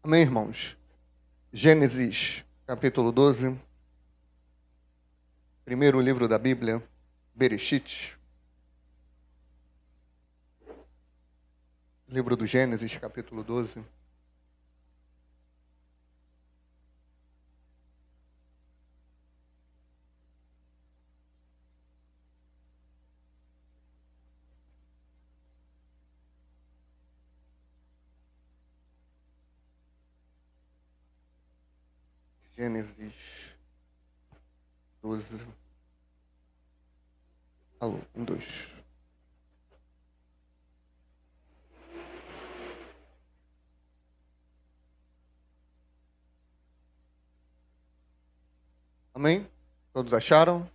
Amém, irmãos? Gênesis, capítulo 12, primeiro livro da Bíblia, Bereshit. Livro do Gênesis, capítulo 12. Gênesis 12. Alô, 1, 2. Amém? Todos acharam?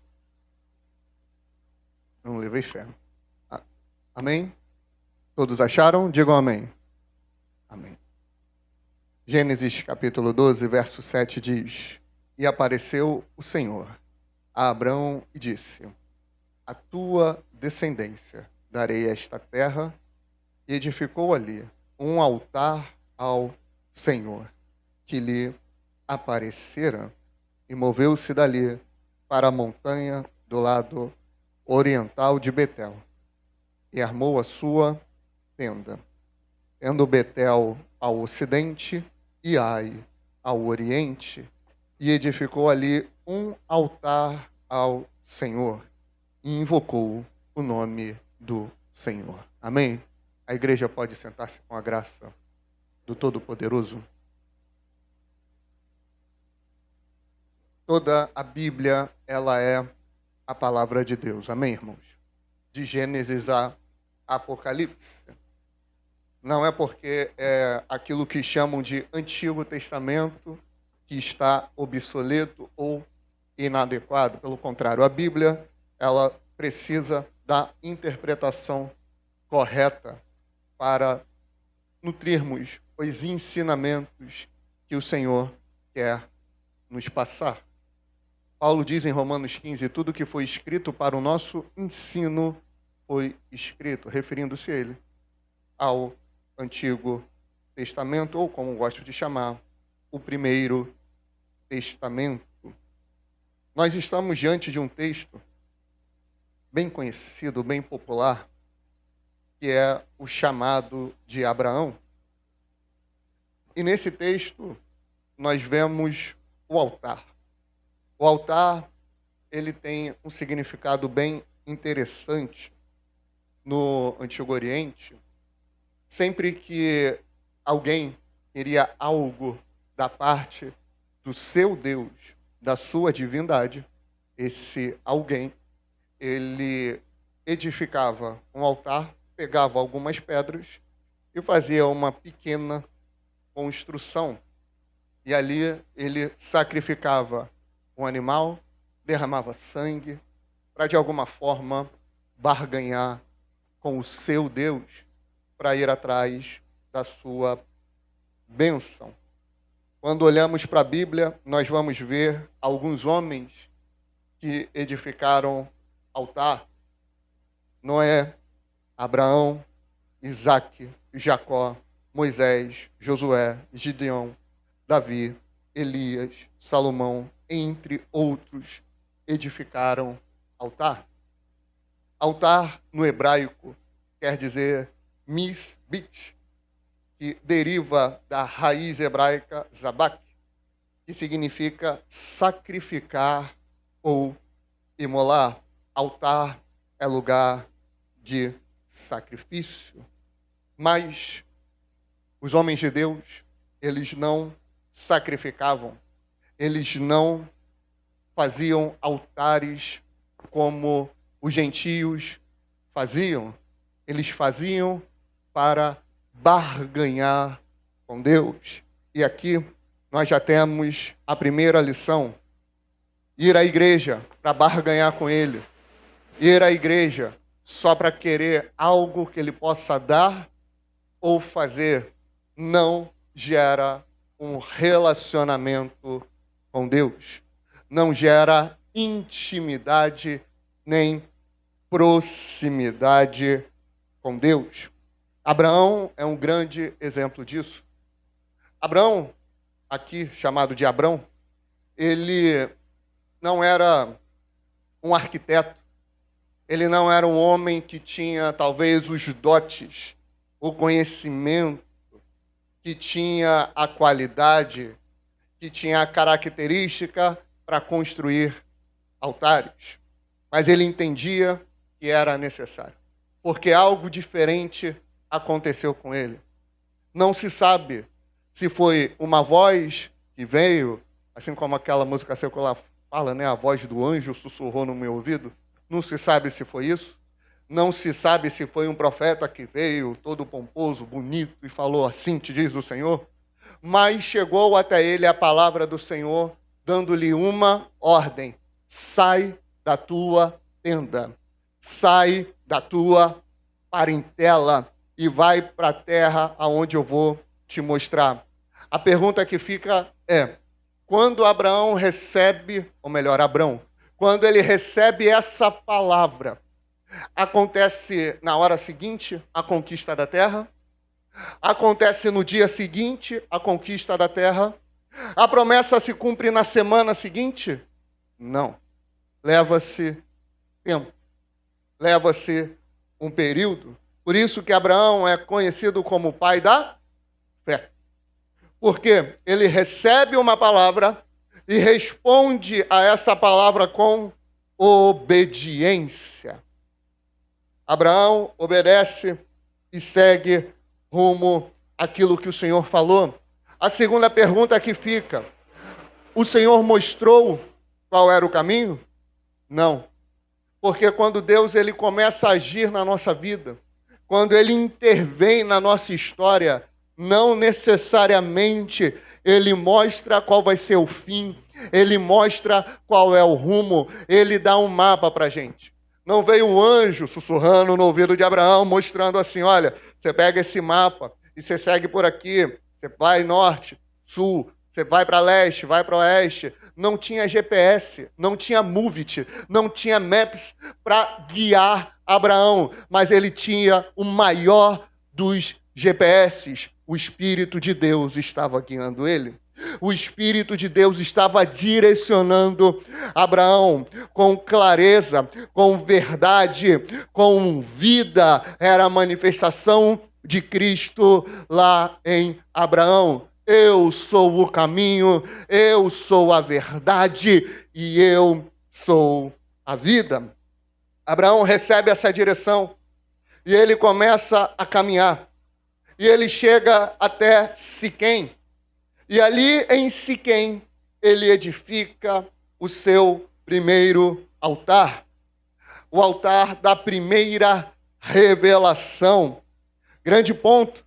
Não levei fé. Amém? Todos acharam? Digam amém. Amém. Gênesis, capítulo 12, verso 7 diz: E apareceu o Senhor a Abrão e disse: A tua descendência darei esta terra. E edificou ali um altar ao Senhor, que lhe aparecera, e moveu-se dali para a montanha do lado oriental de Betel, e armou a sua tenda, tendo Betel ao ocidente e Ai ao oriente, e edificou ali um altar ao Senhor, e invocou o nome do Senhor. Amém? A igreja pode sentar-se com a graça do Todo-Poderoso. Toda a Bíblia, ela é a palavra de Deus. Amém, irmãos? De Gênesis a Apocalipse. Não é porque é aquilo que chamam de Antigo Testamento que está obsoleto ou inadequado. Pelo contrário, a Bíblia, ela precisa da interpretação correta para nutrirmos os ensinamentos que o Senhor quer nos passar. Paulo diz em Romanos 15, tudo que foi escrito para o nosso ensino foi escrito, referindo-se ele ao Antigo Testamento, ou como gosto de chamar, o Primeiro Testamento. Nós estamos diante de um texto bem conhecido, bem popular, que é o chamado de Abraão. E nesse texto nós vemos o altar. O altar, ele tem um significado bem interessante no Antigo Oriente. Sempre que alguém queria algo da parte do seu Deus, da sua divindade, esse alguém, ele edificava um altar, pegava algumas pedras e fazia uma pequena construção. E ali ele sacrificava um animal, derramava sangue, para de alguma forma barganhar com o seu Deus, para ir atrás da sua bênção. Quando olhamos para a Bíblia, nós vamos ver alguns homens que edificaram altar. Noé, Abraão, Isaque, Jacó, Moisés, Josué, Gideão, Davi, Elias, Salomão, entre outros, edificaram altar. Altar, no hebraico, quer dizer misbit, que deriva da raiz hebraica zabak, que significa sacrificar ou imolar. Altar é lugar de sacrifício. Mas os homens de Deus, eles não sacrificavam, eles não faziam altares como os gentios faziam. Eles faziam para barganhar com Deus. E aqui nós já temos a primeira lição: ir à igreja para barganhar com Ele, ir à igreja só para querer algo que Ele possa dar ou fazer, não gera um relacionamento com Deus, não gera intimidade nem proximidade com Deus. Abraão é um grande exemplo disso. Abrão, aqui chamado de Abrão, ele não era um arquiteto, ele não era um homem que tinha talvez os dotes, o conhecimento, que tinha a qualidade, que tinha a característica para construir altares. Mas ele entendia que era necessário, porque algo diferente aconteceu com ele. Não se sabe se foi uma voz que veio, assim como aquela música secular fala, né? A voz do anjo sussurrou no meu ouvido. Não se sabe se foi isso. Não se sabe se foi um profeta que veio todo pomposo, bonito e falou assim, te diz o Senhor. Mas chegou até ele a palavra do Senhor, dando-lhe uma ordem: sai da tua tenda, sai da tua parentela e vai para a terra aonde eu vou te mostrar. A pergunta que fica é, quando Abraão recebe, ou melhor, Abrão, quando ele recebe essa palavra, acontece na hora seguinte a conquista da terra? Acontece no dia seguinte a conquista da terra? A promessa se cumpre na semana seguinte? Não. Leva-se tempo. Leva-se um período. Por isso que Abraão é conhecido como o pai da fé. Porque ele recebe uma palavra e responde a essa palavra com obediência. Abraão obedece e segue rumo àquilo que o Senhor falou. A segunda pergunta que fica: o Senhor mostrou qual era o caminho? Não. Porque quando Deus ele começa a agir na nossa vida, quando ele intervém na nossa história, não necessariamente ele mostra qual vai ser o fim, ele mostra qual é o rumo, ele dá um mapa para a gente. Não veio o anjo sussurrando no ouvido de Abraão, mostrando assim, olha, você pega esse mapa e você segue por aqui, você vai norte, sul, você vai para leste, vai para oeste. Não tinha GPS, não tinha Movit, não tinha Maps para guiar Abraão, mas ele tinha o maior dos GPS. O Espírito de Deus estava guiando ele. O Espírito de Deus estava direcionando Abraão com clareza, com verdade, com vida. Era a manifestação de Cristo lá em Abraão. Eu sou o caminho, eu sou a verdade e eu sou a vida. Abraão recebe essa direção e ele começa a caminhar. E ele chega até Siquém. E ali em Siquém, ele edifica o seu primeiro altar. O altar da primeira revelação. Grande ponto.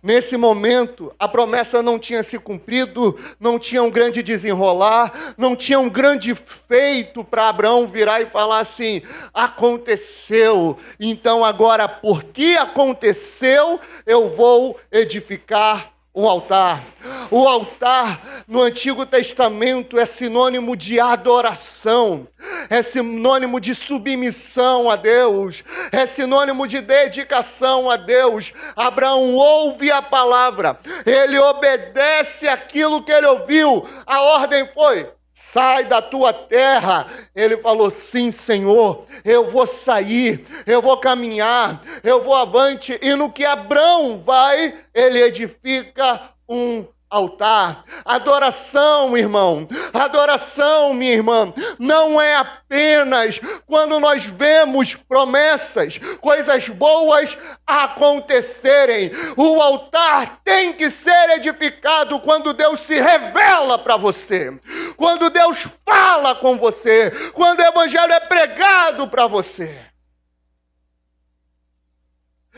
Nesse momento, a promessa não tinha se cumprido, não tinha um grande desenrolar, não tinha um grande feito para Abraão virar e falar assim, aconteceu, então agora porque aconteceu, eu vou edificar um altar. O altar no Antigo Testamento é sinônimo de adoração, é sinônimo de submissão a Deus, é sinônimo de dedicação a Deus. Abraão ouve a palavra, ele obedece aquilo que ele ouviu, a ordem foi: sai da tua terra. Ele falou, sim, Senhor, eu vou sair, eu vou caminhar, eu vou avante. E no que Abrão vai, ele edifica um altar. Adoração, irmão, adoração, minha irmã, não é apenas quando nós vemos promessas, coisas boas acontecerem. O altar tem que ser edificado quando Deus se revela para você, quando Deus fala com você, quando o evangelho é pregado para você.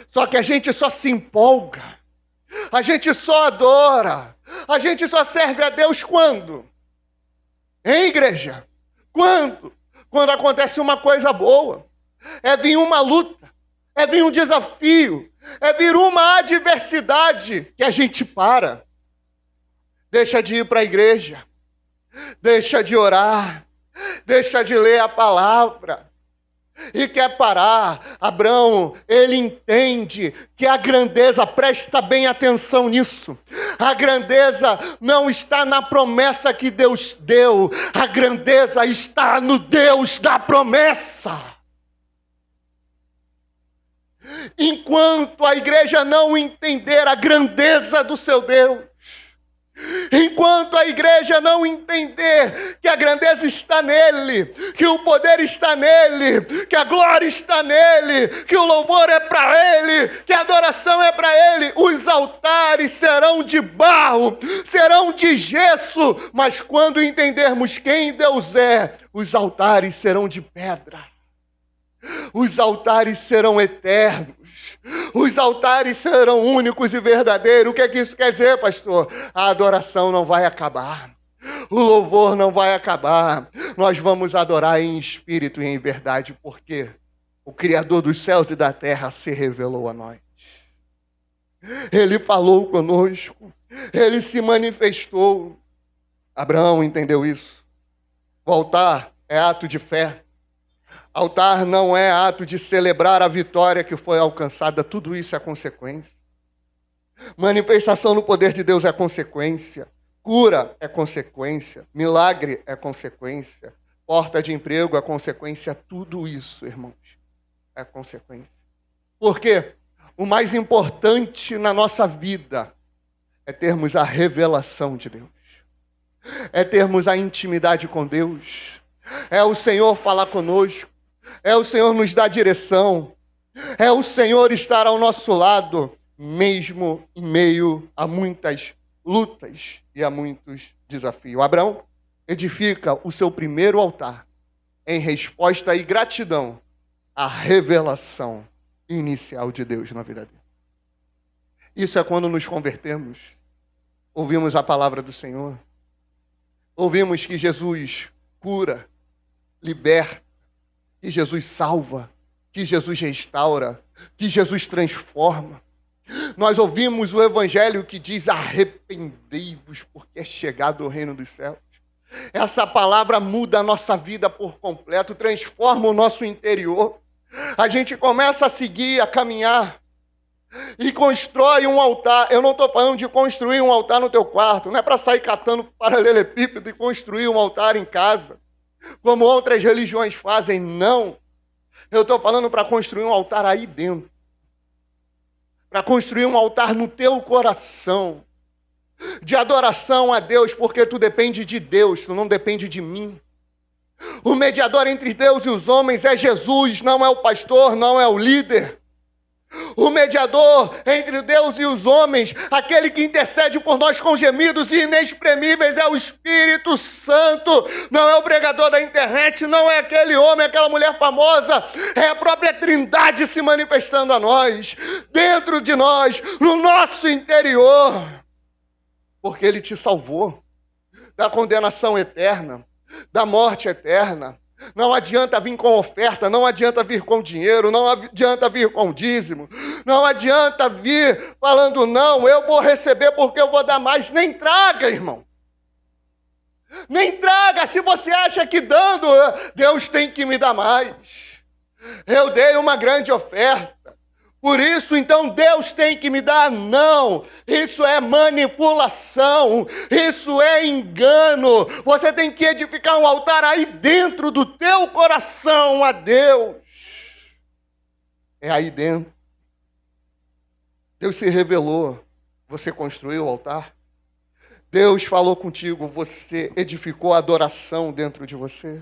Só que a gente só se empolga, a gente só adora, a gente só serve a Deus quando? Hein, igreja? Quando? Quando acontece uma coisa boa. É vir uma luta, é vir um desafio, é vir uma adversidade que a gente para. Deixa de ir para a igreja, deixa de orar, deixa de ler a palavra. e quer parar. Abraão, ele entende que a grandeza, presta bem atenção nisso, a grandeza não está na promessa que Deus deu, a grandeza está no Deus da promessa. Enquanto a igreja não entender a grandeza do seu Deus, enquanto a igreja não entender que a grandeza está nele, que o poder está nele, que a glória está nele, que o louvor é para ele, que a adoração é para ele, os altares serão de barro, serão de gesso, mas quando entendermos quem Deus é, os altares serão de pedra. Os altares serão eternos. Os altares serão únicos e verdadeiros. O que é que isso quer dizer, pastor? A adoração não vai acabar. O louvor não vai acabar. Nós vamos adorar em espírito e em verdade, porque o Criador dos céus e da terra se revelou a nós. Ele falou conosco. Ele se manifestou. Abraão entendeu isso. O altar é ato de fé. Altar não é ato de celebrar a vitória que foi alcançada, tudo isso é consequência. Manifestação do poder de Deus é consequência. Cura é consequência. Milagre é consequência. Porta de emprego é consequência. Tudo isso, irmãos, é consequência. Por quê? O mais importante na nossa vida é termos a revelação de Deus. É termos a intimidade com Deus. É o Senhor falar conosco. É o Senhor nos dar direção. É o Senhor estar ao nosso lado, mesmo em meio a muitas lutas e a muitos desafios. Abraão edifica o seu primeiro altar em resposta e gratidão à revelação inicial de Deus na vida dele. Isso é quando nos convertemos, ouvimos a palavra do Senhor, ouvimos que Jesus cura, liberta, que Jesus salva, que Jesus restaura, que Jesus transforma. Nós ouvimos o evangelho que diz: arrependei-vos, porque é chegado o reino dos céus. Essa palavra muda a nossa vida por completo, transforma o nosso interior. A gente começa a seguir, a caminhar e constrói um altar. Eu não estou falando de construir um altar no teu quarto, não é para sair catando paralelepípedo e construir um altar em casa, como outras religiões fazem, não. Eu estou falando para construir um altar aí dentro. Para construir um altar no teu coração. De adoração a Deus, porque tu depende de Deus, tu não depende de mim. O mediador entre Deus e os homens é Jesus, não é o pastor, não é o líder. O mediador entre Deus e os homens, aquele que intercede por nós com gemidos inexprimíveis, é o Espírito Santo. Não é o pregador da internet, não é aquele homem, aquela mulher famosa. É a própria Trindade se manifestando a nós, dentro de nós, no nosso interior. Porque Ele te salvou da condenação eterna, da morte eterna. Não adianta vir com oferta, não adianta vir com dinheiro, não adianta vir com dízimo, não adianta vir falando: não, eu vou receber porque eu vou dar mais. Nem traga, irmão. Nem traga. Se você acha que dando, Deus tem que me dar mais. Eu dei uma grande oferta, por isso, então, Deus tem que me dar? Não, isso é manipulação, isso é engano. Você tem que edificar um altar aí dentro do teu coração a Deus. É aí dentro. Deus se revelou, você construiu o altar. Deus falou contigo, você edificou a adoração dentro de você,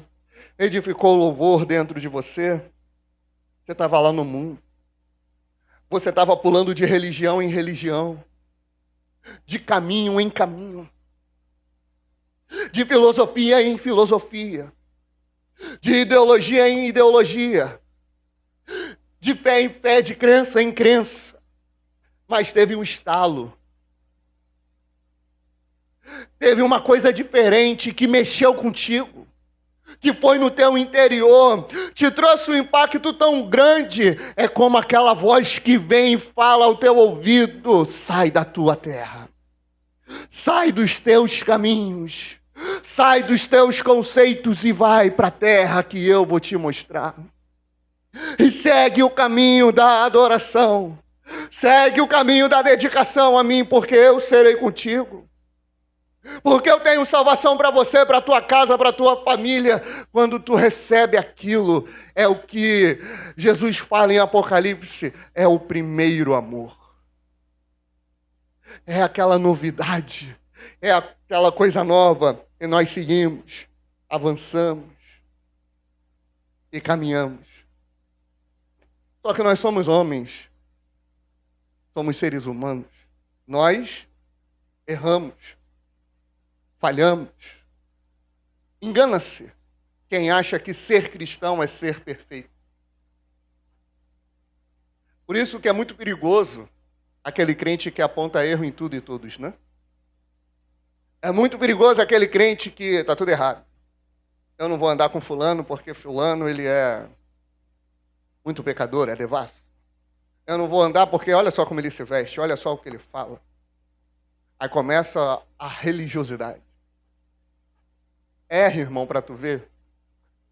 edificou o louvor dentro de você. Você estava lá no mundo. Você estava pulando de religião em religião, de caminho em caminho, de filosofia em filosofia, de ideologia em ideologia, de fé em fé, de crença em crença. Mas teve um estalo. Teve uma coisa diferente que mexeu contigo, que foi no teu interior, te trouxe um impacto tão grande. É como aquela voz que vem e fala ao teu ouvido: sai da tua terra, sai dos teus caminhos, sai dos teus conceitos e vai para a terra que eu vou te mostrar. E segue o caminho da adoração. Segue o caminho da dedicação a mim, porque eu serei contigo. Porque eu tenho salvação para você, para a tua casa, para a tua família. Quando tu recebe aquilo, é o que Jesus fala em Apocalipse, é o primeiro amor. É aquela novidade, é aquela coisa nova, e nós seguimos, avançamos e caminhamos. Só que nós somos homens, somos seres humanos. Nós erramos. Falhamos. Engana-se quem acha que ser cristão é ser perfeito. Por isso que é muito perigoso aquele crente que aponta erro em tudo e todos, né? É muito perigoso aquele crente que está tudo errado. Eu não vou andar com fulano porque fulano ele é muito pecador, é devasso. Eu não vou andar porque olha só como ele se veste, olha só o que ele fala. Aí começa a religiosidade. Erra, irmão, para tu ver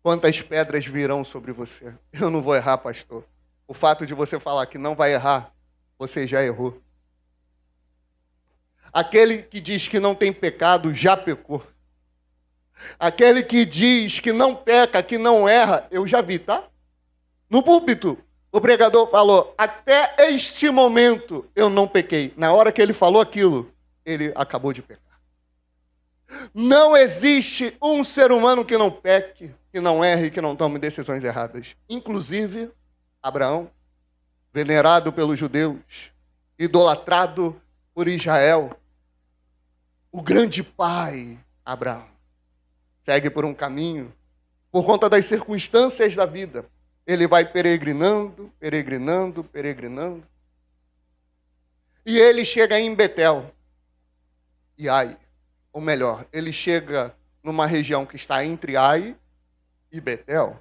quantas pedras virão sobre você. Eu não vou errar, pastor. O fato de você falar que não vai errar, você já errou. Aquele que diz que não tem pecado, já pecou. Aquele que diz que não peca, que não erra, eu já vi, tá? No púlpito, o pregador falou, até este momento eu não pequei. Na hora que ele falou aquilo, ele acabou de pecar. Não existe um ser humano que não peque, que não erre, que não tome decisões erradas. Inclusive, Abraão, venerado pelos judeus, idolatrado por Israel, o grande pai, Abraão, segue por um caminho, por conta das circunstâncias da vida. Ele vai peregrinando, peregrinando, peregrinando. E ele chega em Betel. E Ai. Ou melhor, ele chega numa região que está entre Ai e Betel.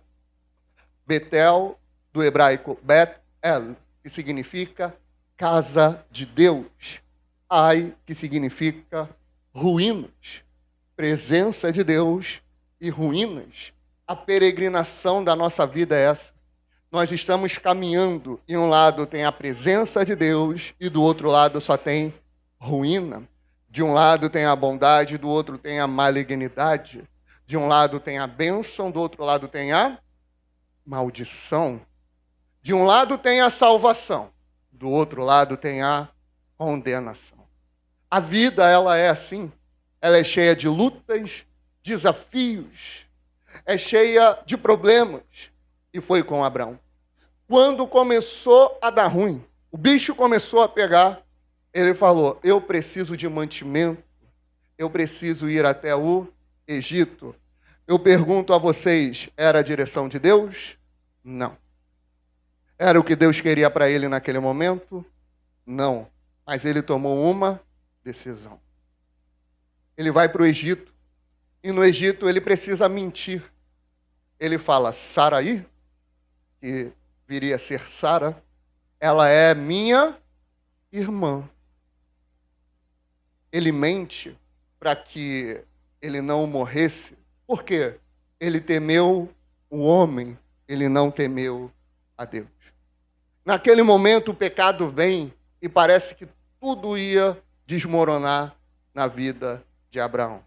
Betel, do hebraico Bet-El, que significa casa de Deus. Ai, que significa ruínas. Presença de Deus e ruínas. A peregrinação da nossa vida é essa. Nós estamos caminhando e um lado tem a presença de Deus e do outro lado só tem ruína. De um lado tem a bondade, do outro tem a malignidade. De um lado tem a bênção, do outro lado tem a maldição. De um lado tem a salvação, do outro lado tem a condenação. A vida, ela é assim. Ela é cheia de lutas, desafios, é cheia de problemas. E foi com Abraão. Quando começou a dar ruim, o bicho começou a pegar, ele falou, eu preciso de mantimento, eu preciso ir até o Egito. Eu pergunto a vocês, era a direção de Deus? Não. Era o que Deus queria para ele naquele momento? Não. Mas ele tomou uma decisão. Ele vai para o Egito, e no Egito ele precisa mentir. Ele fala, Sarai, que viria a ser Sara, ela é minha irmã. Ele mente para que ele não morresse. Por quê? Ele temeu o homem, ele não temeu a Deus. Naquele momento o pecado vem e parece que tudo ia desmoronar na vida de Abraão.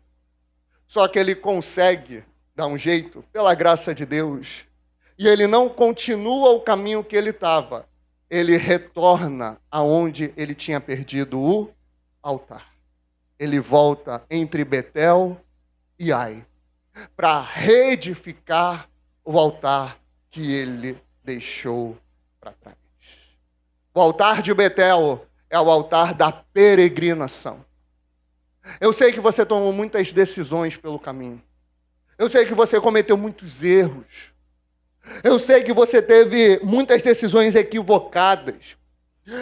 Só que ele consegue dar um jeito, pela graça de Deus, e ele não continua o caminho que ele estava. Ele retorna aonde ele tinha perdido o altar. Ele volta entre Betel e Ai, para reedificar o altar que ele deixou para trás. O altar de Betel é o altar da peregrinação. Eu sei que você tomou muitas decisões pelo caminho. Eu sei que você cometeu muitos erros. Eu sei que você teve muitas decisões equivocadas.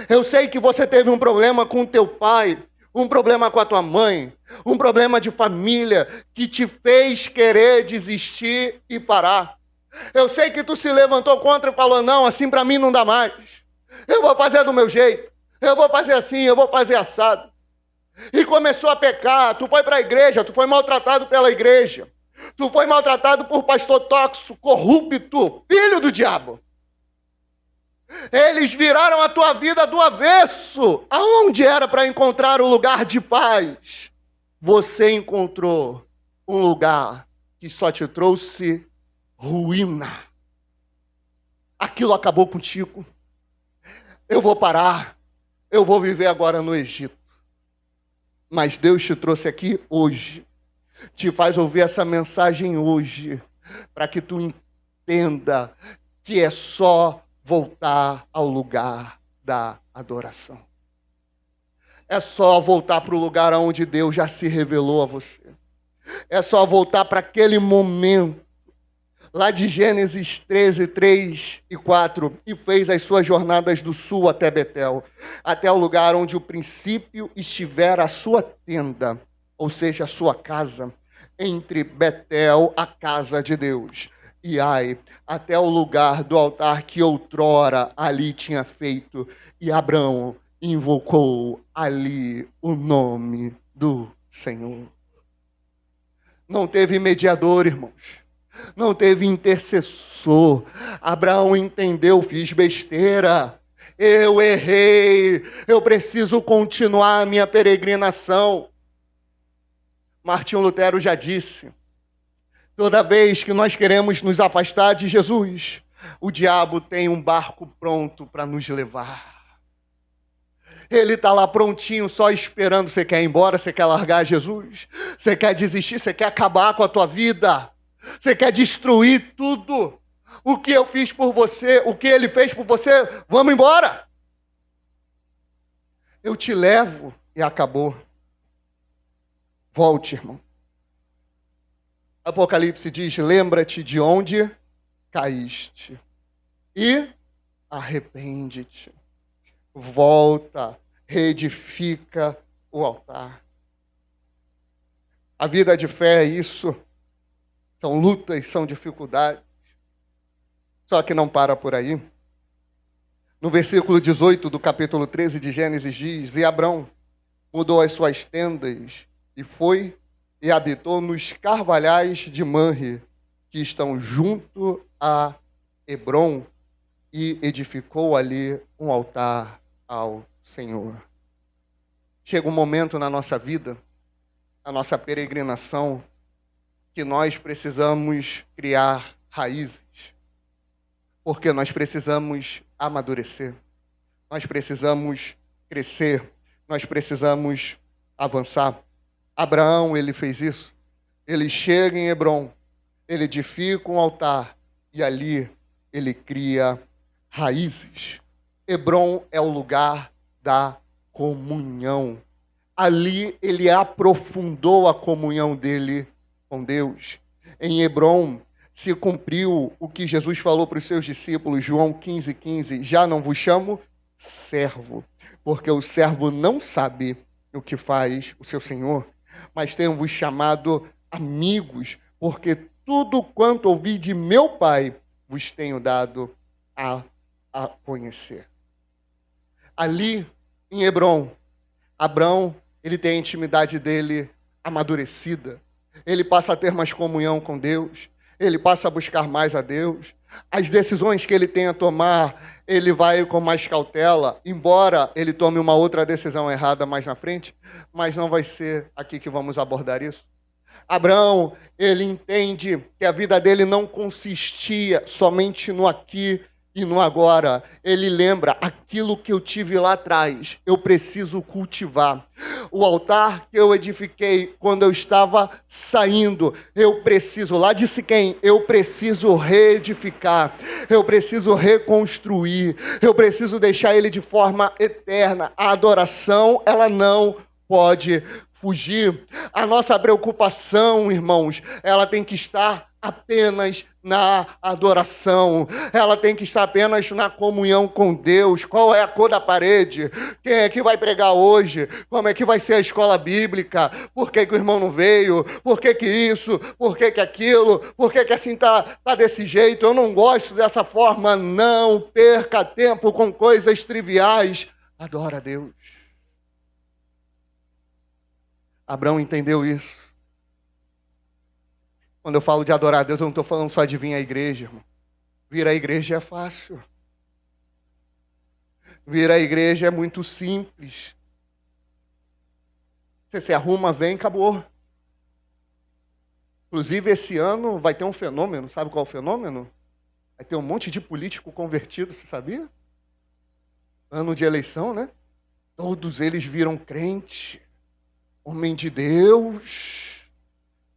Eu sei que você teve um problema com o teu pai, um problema com a tua mãe, um problema de família que te fez querer desistir e parar. Eu sei que tu se levantou contra e falou, não, assim para mim não dá mais. Eu vou fazer do meu jeito. Eu vou fazer assim, eu vou fazer assado. E começou a pecar, tu foi para a igreja, tu foi maltratado pela igreja. Tu foi maltratado por pastor tóxico, corrupto, filho do diabo. Eles viraram a tua vida do avesso. Aonde era para encontrar o lugar de paz? Você encontrou um lugar que só te trouxe ruína. Aquilo acabou contigo. Eu vou parar. Eu vou viver agora no Egito. Mas Deus te trouxe aqui hoje. Te faz ouvir essa mensagem hoje. Para que tu entenda que é só voltar ao lugar da adoração. É só voltar para o lugar onde Deus já se revelou a você. É só voltar para aquele momento, lá de Gênesis 13, 3 e 4, e fez as suas jornadas do sul até Betel, até o lugar onde o princípio estiver a sua tenda, ou seja, a sua casa, entre Betel, a casa de Deus, e Ai, até o lugar do altar que outrora ali tinha feito, e Abrão invocou ali o nome do Senhor. Não teve mediador, irmãos. Não teve intercessor. Abraão entendeu, fiz besteira. Eu errei. Eu preciso continuar a minha peregrinação. Martinho Lutero já disse, toda vez que nós queremos nos afastar de Jesus, o diabo tem um barco pronto para nos levar. Ele está lá prontinho, só esperando. Você quer ir embora? Você quer largar Jesus? Você quer desistir? Você quer acabar com a tua vida? Você quer destruir tudo? O que eu fiz por você, o que ele fez por você, vamos embora. Eu te levo e acabou. Volte, irmão. Apocalipse diz, lembra-te de onde caíste e arrepende-te. Volta, reedifica o altar. A vida de fé é isso. São lutas, são dificuldades. Só que não para por aí. No versículo 18 do capítulo 13 de Gênesis diz, e Abrão mudou as suas tendas e foi e habitou nos carvalhais de Manre, que estão junto a Hebrom, e edificou ali um altar ao Senhor. Chega um momento na nossa vida, na nossa peregrinação, que nós precisamos criar raízes, porque nós precisamos amadurecer, nós precisamos crescer, nós precisamos avançar. Abraão, ele fez isso. Ele chega em Hebrom, ele edifica um altar e ali ele cria raízes. Hebrom é o lugar da comunhão. Ali ele aprofundou a comunhão dele com Deus. Em Hebrom se cumpriu o que Jesus falou para os seus discípulos, João 15:15, já não vos chamo servo, porque o servo não sabe o que faz o seu senhor, mas tenho-vos chamado amigos, porque tudo quanto ouvi de meu Pai vos tenho dado a conhecer. Ali em Hebrom, Abrão, ele tem a intimidade dele amadurecida. Ele passa a ter mais comunhão com Deus. Ele passa a buscar mais a Deus. As decisões que ele tem a tomar, ele vai com mais cautela, embora ele tome uma outra decisão errada mais na frente, mas não vai ser aqui que vamos abordar isso. Abraão, ele entende que a vida dele não consistia somente no aqui e no agora. Ele lembra, aquilo que eu tive lá atrás, eu preciso cultivar. O altar que eu edifiquei quando eu estava saindo, eu preciso, lá de Siquém, eu preciso reedificar, eu preciso reconstruir, eu preciso deixar ele de forma eterna. A adoração, ela não pode fugir. A nossa preocupação, irmãos, ela tem que estar apenas na adoração, ela tem que estar apenas na comunhão com Deus. Qual é a cor da parede? Quem é que vai pregar hoje? Como é que vai ser a escola bíblica? Por que o irmão não veio? Por que isso? Por que aquilo? Por que assim tá desse jeito? Eu não gosto dessa forma. Não perca tempo com coisas triviais. Adora a Deus. Abraão entendeu isso. Quando eu falo de adorar a Deus, eu não estou falando só de vir à igreja, irmão. Vir à igreja é fácil. Vir à igreja é muito simples. Você se arruma, vem, acabou. Inclusive, esse ano vai ter um fenômeno. Sabe qual é o fenômeno? Vai ter um monte de político convertido, você sabia? Ano de eleição, né? Todos eles viram crente, homem de Deus.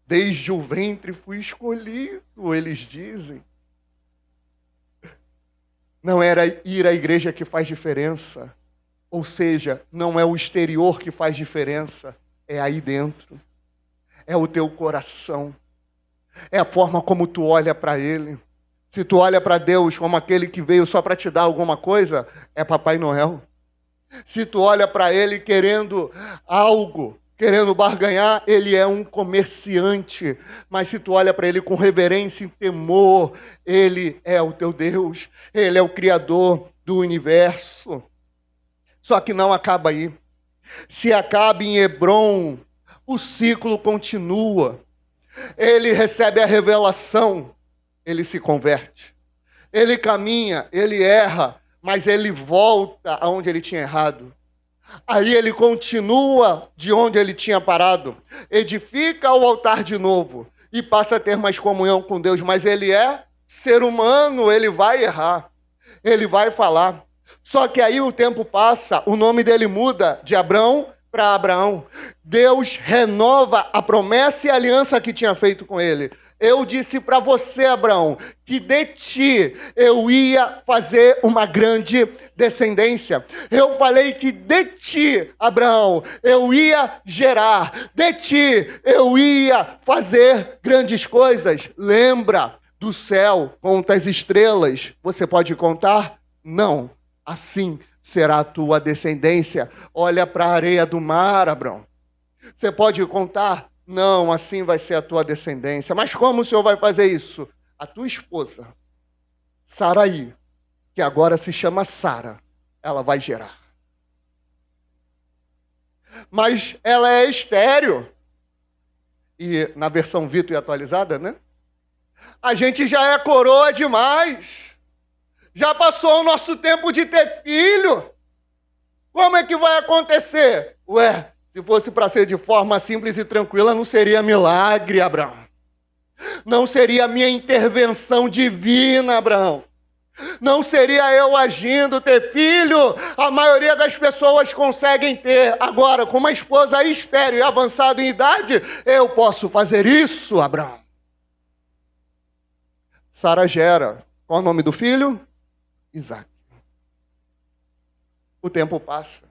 Desde o ventre fui escolhido, eles dizem. Não era ir à igreja que faz diferença. Ou seja, não é o exterior que faz diferença, é aí dentro. É o teu coração. É a forma como tu olha para Ele. Se tu olha para Deus como aquele que veio só para te dar alguma coisa, é Papai Noel. Se tu olha para Ele querendo algo, querendo barganhar, Ele é um comerciante. Mas se tu olha para Ele com reverência e temor, Ele é o teu Deus. Ele é o Criador do universo. Só que não acaba aí. Se acaba em Hebrom, o ciclo continua. Ele recebe a revelação, ele se converte. Ele caminha, ele erra, mas ele volta aonde ele tinha errado. Aí ele continua de onde ele tinha parado, edifica o altar de novo e passa a ter mais comunhão com Deus, mas ele é ser humano, ele vai errar, ele vai falar. Só que aí o tempo passa, o nome dele muda de Abrão para Abraão. Deus renova a promessa e a aliança que tinha feito com ele. Eu disse para você, Abraão, que de ti eu ia fazer uma grande descendência. Eu falei que de ti, Abraão, eu ia gerar. De ti eu ia fazer grandes coisas. Lembra do céu, conta as estrelas. Você pode contar? Não. Assim será a tua descendência. Olha para a areia do mar, Abraão. Você pode contar? Não, assim vai ser a tua descendência. Mas como o Senhor vai fazer isso? A tua esposa, Sarai, que agora se chama Sara, ela vai gerar. Mas ela é estéril. E na versão Vitor e atualizada, né? A gente já é coroa demais. Já passou o nosso tempo de ter filho. Como é que vai acontecer? Ué, se fosse para ser de forma simples e tranquila, não seria milagre, Abraão. Não seria minha intervenção divina, Abraão. Não seria eu agindo, ter filho. A maioria das pessoas conseguem ter. Agora, com uma esposa estéril e avançada em idade, eu posso fazer isso, Abraão. Sara gera. Qual é o nome do filho? Isaac. O tempo passa.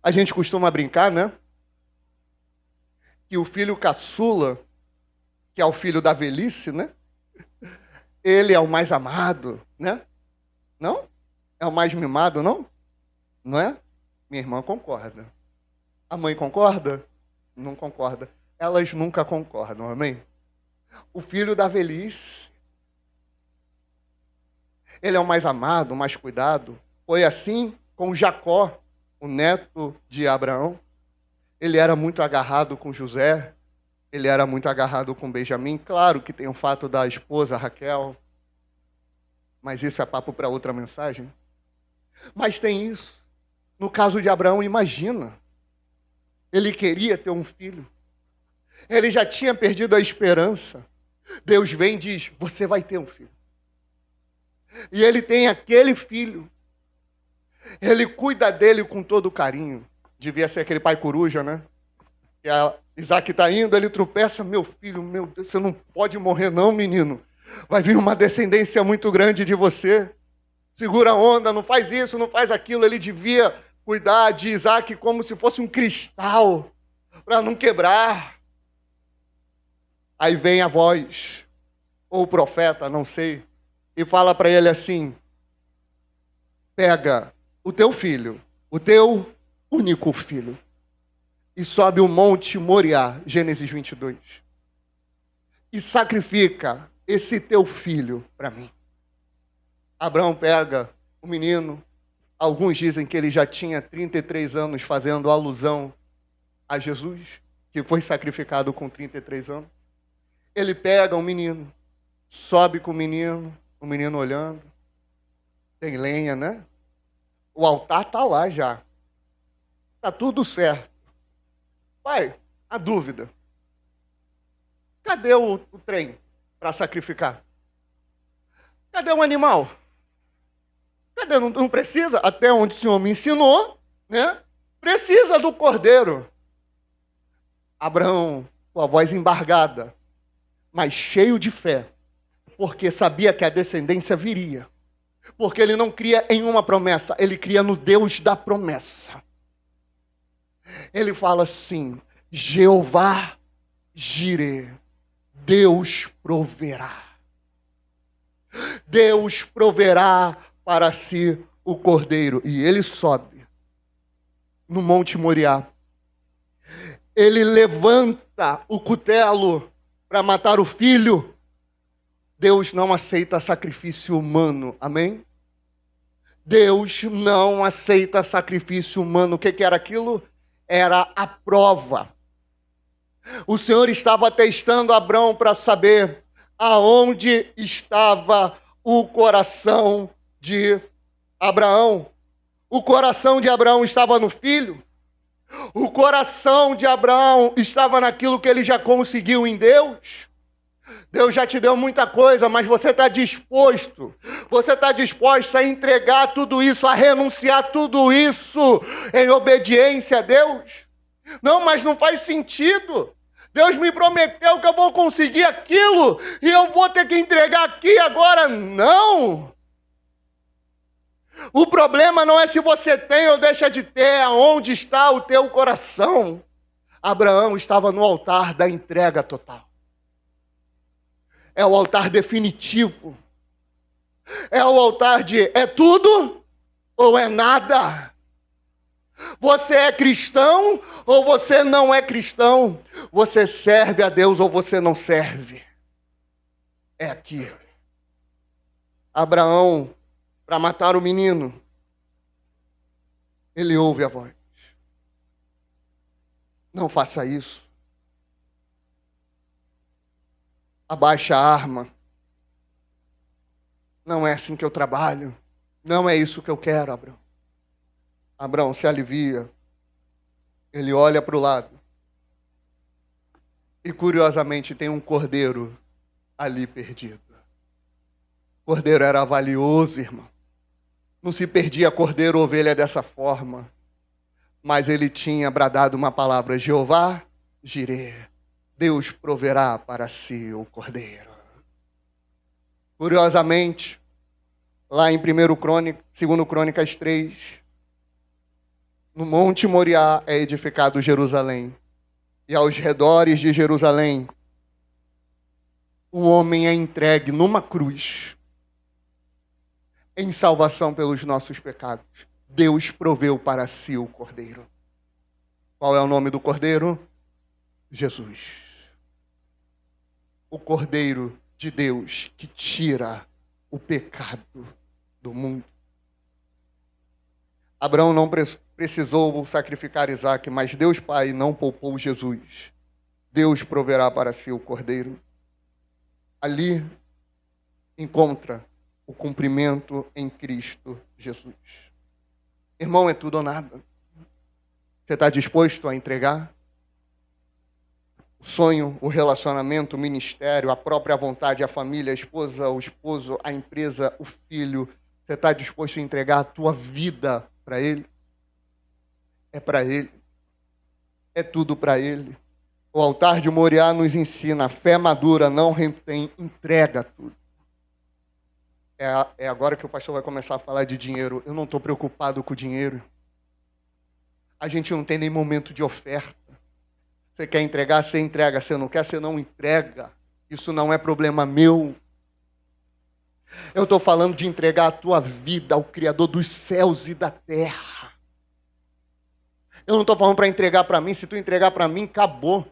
A gente costuma brincar, né? Que o filho caçula, que é o filho da velhice, né? Ele é o mais amado, né? Não? É o mais mimado, não? Não é? Minha irmã concorda. A mãe concorda? Não concorda. Elas nunca concordam, amém? O filho da velhice. Ele é o mais amado, o mais cuidado. Foi assim com Jacó, o neto de Abraão. Ele era muito agarrado com José. Ele era muito agarrado com Benjamim. Claro que tem o fato da esposa Raquel. Mas isso é papo para outra mensagem. Mas tem isso. No caso de Abraão, imagina. Ele queria ter um filho. Ele já tinha perdido a esperança. Deus vem e diz, você vai ter um filho. E ele tem aquele filho. Ele cuida dele com todo carinho. Devia ser aquele pai coruja, né? E Isaac está indo, ele tropeça. Meu filho, meu Deus, você não pode morrer não, menino. Vai vir uma descendência muito grande de você. Segura a onda, não faz isso, não faz aquilo. Ele devia cuidar de Isaac como se fosse um cristal, para não quebrar. Aí vem a voz, ou o profeta, não sei, e fala para ele assim, pega o teu filho, o teu único filho, e sobe o monte Moriá, Gênesis 22, e sacrifica esse teu filho para mim. Abraão pega o menino, alguns dizem que ele já tinha 33 anos, fazendo alusão a Jesus, que foi sacrificado com 33 anos. Ele pega o menino, sobe com o menino olhando, tem lenha, né? O altar está lá já. Está tudo certo. Pai, a dúvida. Cadê o trem para sacrificar? Cadê o animal? Cadê? Não precisa? Até onde o Senhor me ensinou, né? Precisa do cordeiro. Abraão, com a voz embargada, mas cheio de fé, porque sabia que a descendência viria. Porque ele não cria em uma promessa, ele cria no Deus da promessa. Ele fala assim: Jeová Jireh, Deus proverá. Deus proverá para si o cordeiro. E ele sobe no Monte Moriá. Ele levanta o cutelo para matar o filho. Deus não aceita sacrifício humano. Amém? Deus não aceita sacrifício humano. O que era aquilo? Era a prova. O Senhor estava testando Abraão para saber aonde estava o coração de Abraão. O coração de Abraão estava no filho. O coração de Abraão estava naquilo que ele já conseguiu em Deus. Deus já te deu muita coisa, mas você está disposto. Você está disposto a entregar tudo isso, a renunciar tudo isso em obediência a Deus? Não, mas não faz sentido. Deus me prometeu que eu vou conseguir aquilo e eu vou ter que entregar aqui agora. Não. O problema não é se você tem ou deixa de ter, aonde está o teu coração. Abraão estava no altar da entrega total. É o altar definitivo. É o altar de é tudo ou é nada. Você é cristão ou você não é cristão? Você serve a Deus ou você não serve? É aqui. Abraão, para matar o menino, ele ouve a voz. Não faça isso. Abaixa a arma. Não é assim que eu trabalho. Não é isso que eu quero, Abraão. Abraão se alivia. Ele olha para o lado. E curiosamente tem um cordeiro ali perdido. O cordeiro era valioso, irmão. Não se perdia cordeiro ou ovelha dessa forma. Mas ele tinha bradado uma palavra: Jeová Jireh, Deus proverá para si o cordeiro. Curiosamente, lá em 2 Crônicas 3, no Monte Moriá é edificado Jerusalém. E aos redores de Jerusalém, um homem é entregue numa cruz em salvação pelos nossos pecados. Deus proveu para si o cordeiro. Qual é o nome do cordeiro? Jesus. O cordeiro de Deus que tira o pecado do mundo. Abraão não precisou sacrificar Isaque, mas Deus Pai não poupou Jesus. Deus proverá para si o cordeiro. Ali encontra o cumprimento em Cristo Jesus. Irmão, é tudo ou nada. Você está disposto a entregar? O sonho, o relacionamento, o ministério, a própria vontade, a família, a esposa, o esposo, a empresa, o filho. Você está disposto a entregar a tua vida para Ele? É para Ele. É tudo para Ele. O altar de Moriá nos ensina: a fé madura não retém, entrega tudo. É agora que o pastor vai começar a falar de dinheiro. Eu não estou preocupado com o dinheiro. A gente não tem nem momento de oferta. Você quer entregar, você entrega. Você não quer, você não entrega. Isso não é problema meu. Eu estou falando de entregar a tua vida ao Criador dos céus e da terra. Eu não estou falando para entregar para mim. Se tu entregar para mim, acabou.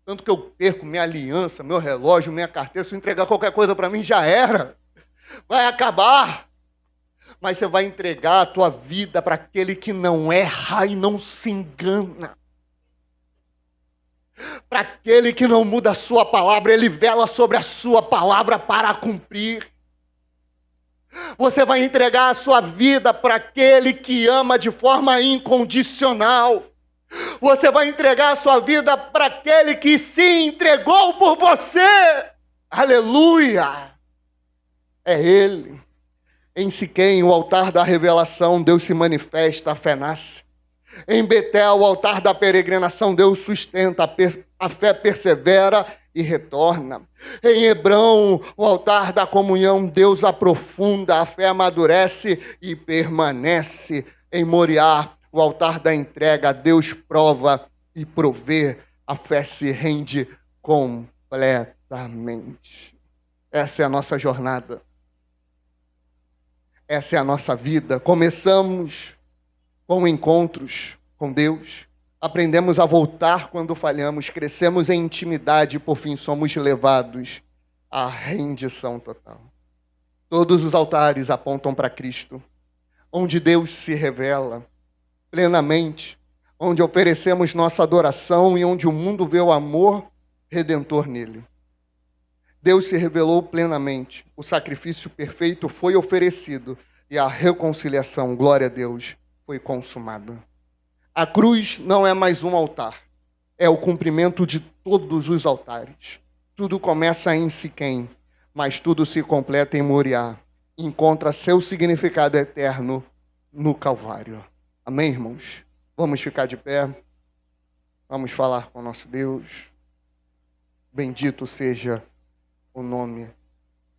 Tanto que eu perco minha aliança, meu relógio, minha carteira. Se tu entregar qualquer coisa para mim, já era. Vai acabar. Mas você vai entregar a tua vida para aquele que não erra e não se engana. Para aquele que não muda a sua palavra, ele vela sobre a sua palavra para cumprir. Você vai entregar a sua vida para aquele que ama de forma incondicional. Você vai entregar a sua vida para aquele que se entregou por você. Aleluia! É Ele. Em Siquém, o altar da revelação, Deus se manifesta, a fé nasce. Em Betel, o altar da peregrinação, Deus sustenta, a fé persevera e retorna. Em Hebrão, o altar da comunhão, Deus aprofunda, a fé amadurece e permanece. Em Moriá, o altar da entrega, Deus prova e provê, a fé se rende completamente. Essa é a nossa jornada. Essa é a nossa vida. Começamos com encontros com Deus. Aprendemos a voltar quando falhamos. Crescemos em intimidade e, por fim, somos levados à rendição total. Todos os altares apontam para Cristo, onde Deus se revela plenamente, onde oferecemos nossa adoração e onde o mundo vê o amor redentor nele. Deus se revelou plenamente, o sacrifício perfeito foi oferecido e a reconciliação, glória a Deus, foi consumada. A cruz não é mais um altar, é o cumprimento de todos os altares. Tudo começa em Siquém, mas tudo se completa em Moriá. Encontra seu significado eterno no Calvário. Amém, irmãos? Vamos ficar de pé, vamos falar com o nosso Deus. Bendito seja o nome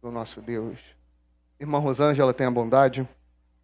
do nosso Deus. Irmã Rosângela, tenha bondade.